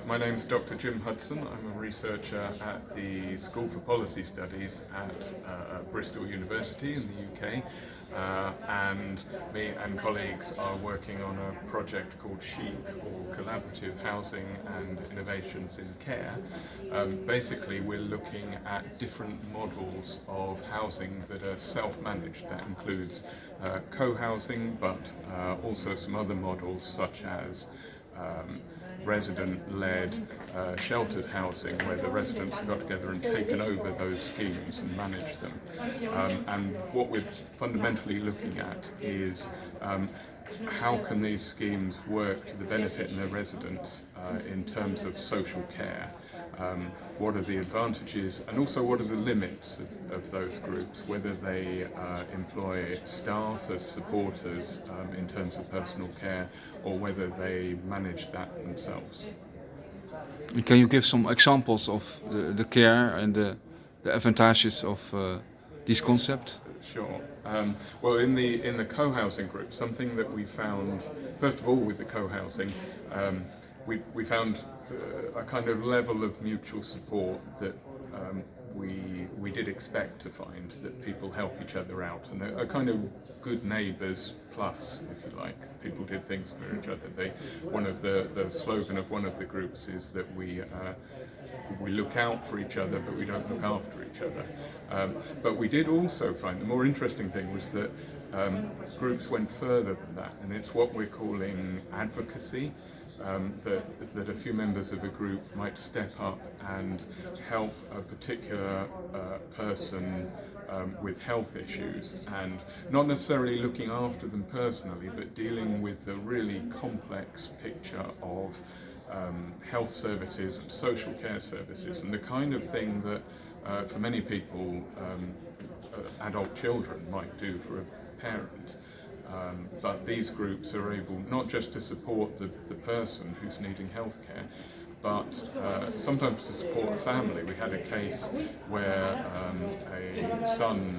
My name's Dr. Jim Hudson. I'm a researcher at the School for Policy Studies at Bristol University in the UK, and me and colleagues are working on a project called Ishf, or Collaborative Housing and Innovations in Care. Basically, we're looking at different models of housing that are self-managed. That includes co-housing, but also some other models such as resident-led sheltered housing, where the residents have got together and taken over those schemes and managed them. And what we're fundamentally looking at is how can these schemes work to the benefit of the residents in terms of social care. What are the advantages and also what are the limits of those groups, whether they employ staff as supporters in terms of personal care or whether they manage that themselves. Can you give some examples of the care and the advantages of this concept? Sure. Well, in the co-housing group, something that we found, first of all, with the co-housing, we found a kind of level of mutual support that we did expect to find, that people help each other out, and a kind of good neighbours plus, if you like. People did things for each other. One of the slogan of one of the groups is that we look out for each other, but we don't look after each other. But we did also find the more interesting thing was that groups went further than that, and it's what we're calling advocacy. That a few members of a group might step up and help a particular person with health issues, and not necessarily looking after them personally, but dealing with the really complex picture of health services and social care services, and the kind of thing that for many people adult children might do for a parent. But these groups are able not just to support the person who's needing healthcare, but sometimes to support a family. We had a case where a son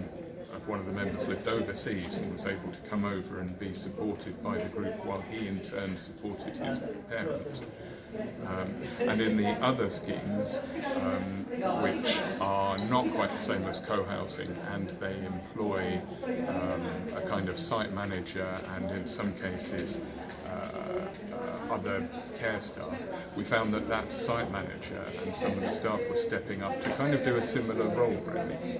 of one of the members lived overseas and was able to come over and be supported by the group while he in turn supported his parent. And in the other schemes, which are not quite the same as co-housing, and they employ a kind of site manager and in some cases other care staff, we found that site manager and some of the staff were stepping up to kind of do a similar role, really.